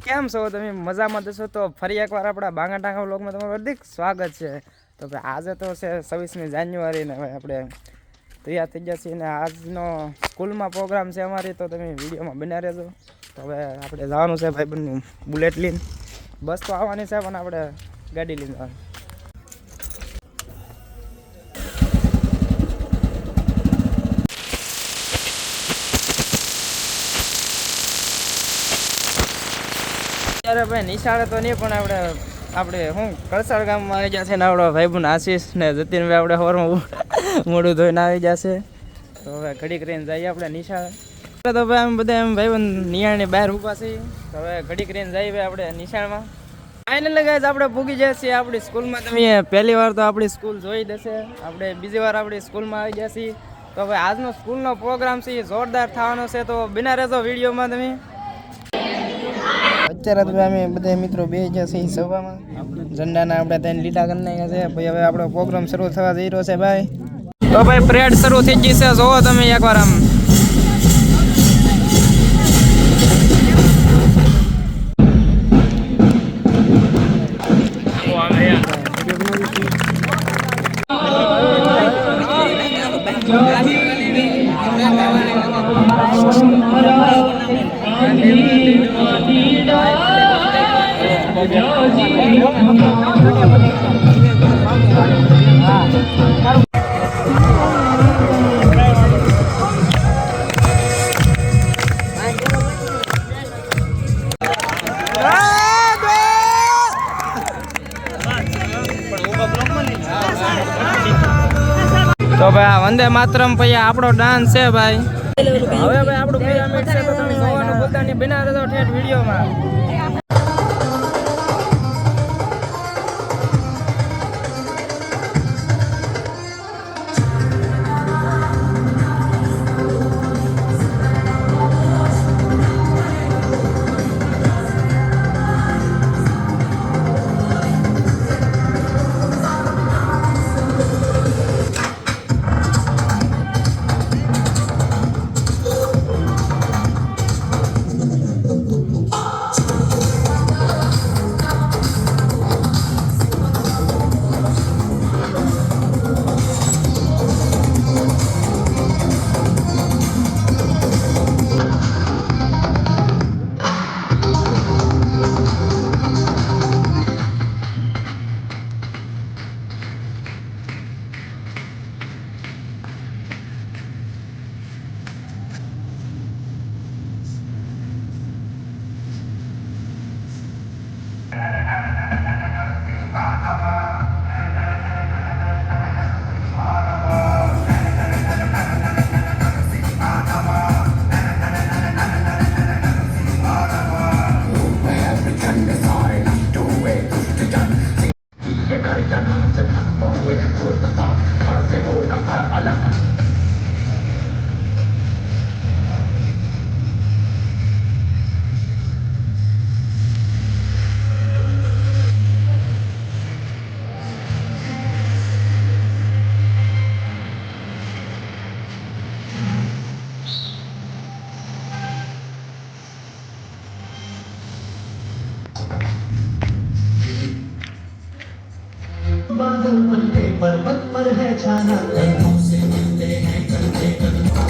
કેમ છો તમે? મજામાં જશો તો ફરી એકવાર આપણા બાંગા ટાંગા વ્લોગમાં તમારું હાર્દિક સ્વાગત છે. તો ભાઈ આજે તો છે 26મી જાન્યુઆરી ને હવે આપણે તૈયાર થઈ ગયા છીએ ને આજનો સ્કૂલમાં પ્રોગ્રામ છે અમારી, તો તમે વિડીયોમાં બન્યા રહેજો. તો હવે આપણે જવાનું છે ભાઈબંધનું બુલેટ લઈને. બસ તો આવવાની છે પણ આપણે ગાડી લઈને જવાનું. ત્યારે ભાઈ નિશાળે તો નહીં પણ આપણે શું કળસાડ ગામમાં આવી જશે ને આપણો ભાઈબંધ આશીષ ને જતીનભાઈ આપણે હોરમાં મોઢું ધોઈને આવી જશે. તો હવે ઘડીક રહીને જઈએ આપણે નિશાળે. તો ભાઈ આમ બધા એમ ભાઈબંધ નિયાળની બહાર ઊભા છીએ. તો હવે ઘડીક રહીને જઈએ ભાઈ આપણે નિશાળમાં. ફાઇનલી ગાઈસ આપણે પૂગી જાય છીએ આપણી સ્કૂલમાં. તમે પહેલી વાર તો આપણી સ્કૂલ જોઈ દેશે, આપણે બીજી વાર આપણી સ્કૂલમાં આવી ગયા છીએ. તો ભાઈ આજનો સ્કૂલનો પ્રોગ્રામ છે એ જોરદાર થવાનો છે, તો બિના રહેજો વિડીયોમાં તમે. અત્યારે તો અમે બધા મિત્રો બે જશે સભામાં. ઝંડાના આપણે ત્યાં લીલા કરી નાખ્યા છે. ભાઈ હવે આપણો પ્રોગ્રામ શરૂ થવા જઈ રહ્યો છે ભાઈ. તો ભાઈ પરેડ શરૂ થઈ ગઈ છે, જોવો તમે એકવાર આમ. તો ભાઈ આ વંદે માતરમ પછી આપણો ડાન્સ છે ભાઈ. હવે ભાઈ આપણું પિરામિડ છે, તો તમે જોવાનું ભૂલતા નહીં. બિના રહેજો ઠેઠ વિડીયોમાં. पर्वत पर है छाना कदमों से मिलते हैं कंधे कंधे।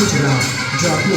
ગુજરાત જાગો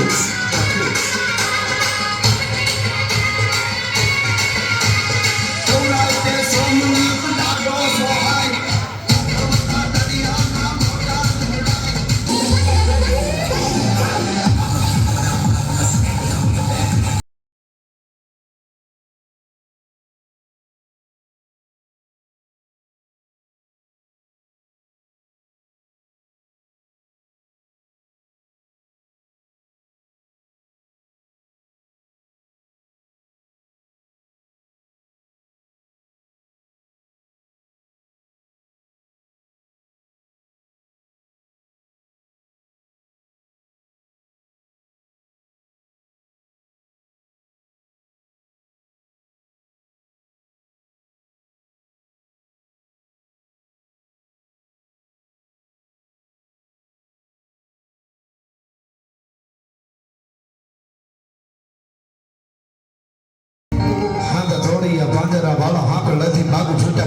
પાંજરા વાળા હાથ લધી ભાગુ છૂટા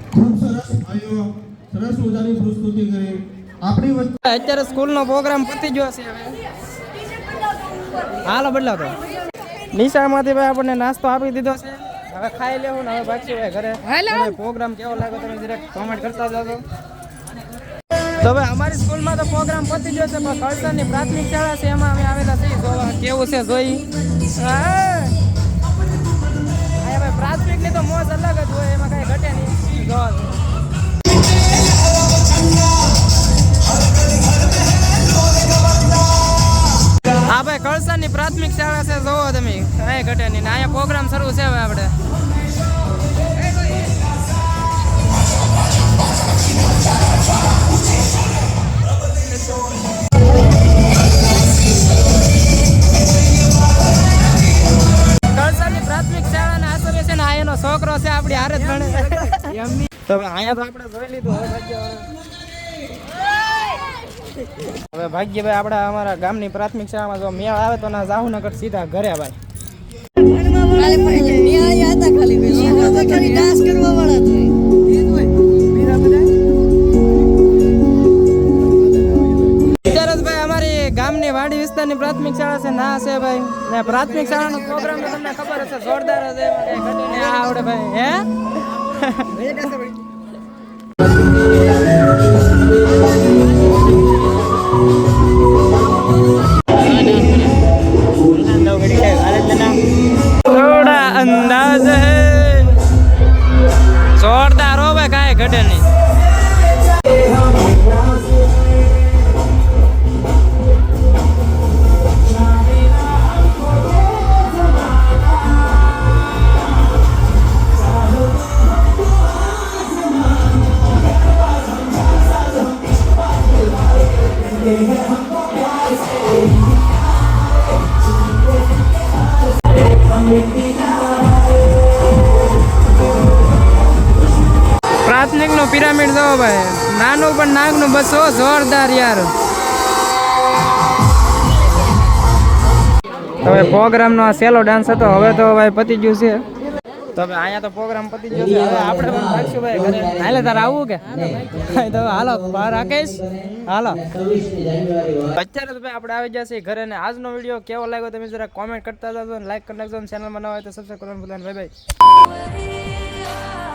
ખૂબ સરસ ભાઈઓ સરસ મજાની પ્રસ્તુતિ કરી આપણી વચ્ચે અત્યારે સ્કૂલનો પ્રોગ્રામ પતી ગયો છે હવે હાલો બદલાવ તો નિશાળમાંથી ભાઈ આપણને નાસ્તો આપી દીધો છે હવે ખાઈ લેવું ને હવે પાછી ભાઈ ઘરે પ્રોગ્રામ કેવો લાગ્યો તમે જરાક કોમેન્ટ કરતા જાજો તો ભાઈ અમારી સ્કૂલમાં તો પ્રોગ્રામ પતી ગયો છે પણ કળસરની પ્રાથમિક શાળા છે એમાં અમે આવેલા છીએ જોવા કેવું છે જોઈ ભાઈ પ્રાથમિકની તો મોજ અલગ જ હોય એમાં કઈ ઘટે નહીં જોવા હા ભાઈ કળસાની પ્રાથમિક શાળા છે જોવો તમે કઈ ઘટે નહીં અહીંયા પ્રોગ્રામ શરૂ છે હવે આપણે કળસાની પ્રાથમિક શાળાના આચાર્ય છે ને આ એનો છોકરો છે આપણી હારે જ ભણે તો અહીંયા તો આપણે જોઈ લીધું હવે ભાગ્યભાઈ આપણા અમારા ગામની પ્રાથમિક શાળામાં જો મેળ આવે તો ના જાહુનગર સીધા ઘરે ભાઈ અત્યારે ભાઈ અમારી ગામની વાડી વિસ્તારની પ્રાથમિક શાળા છે ના છે ભાઈ ને પ્રાથમિક શાળાનો પ્રોગ્રામ તો તમને ખબર હશે જોરદાર જ આવડે ભાઈ હે થોડા અંદાજ હે જોરદાર હો ભાઈ કાંઈ ઘટે નહીં પ્રાથમિક નું પિરામિડ જો ભાઈ નાનું પણ નાગનું બસ જોરદાર યાર હવે પ્રોગ્રામ નો આ સેલો ડાન્સ હતો હવે તો ભાઈ પતી ગયું છે તો હવે અહીંયા તો પ્રોગ્રામ પતી ગયો છે હવે આપણે પણ ભાગશું ભાઈ ઘરે હાલે તારે આવવું કે તો હાલો બહાર રાકેશ હાલો અત્યારે તો ભાઈ આપણે આવી જશે ઘરે ને આજનો વિડીયો કેવો લાગ્યો તમે જરા કોમેન્ટ કરતા જાજો અને લાઈક કરી નાખજો ચેનલમાં નવા હોય તો સબસ્ક્રાઇબ કરવાનું ભૂલતા નહીં બાય બાય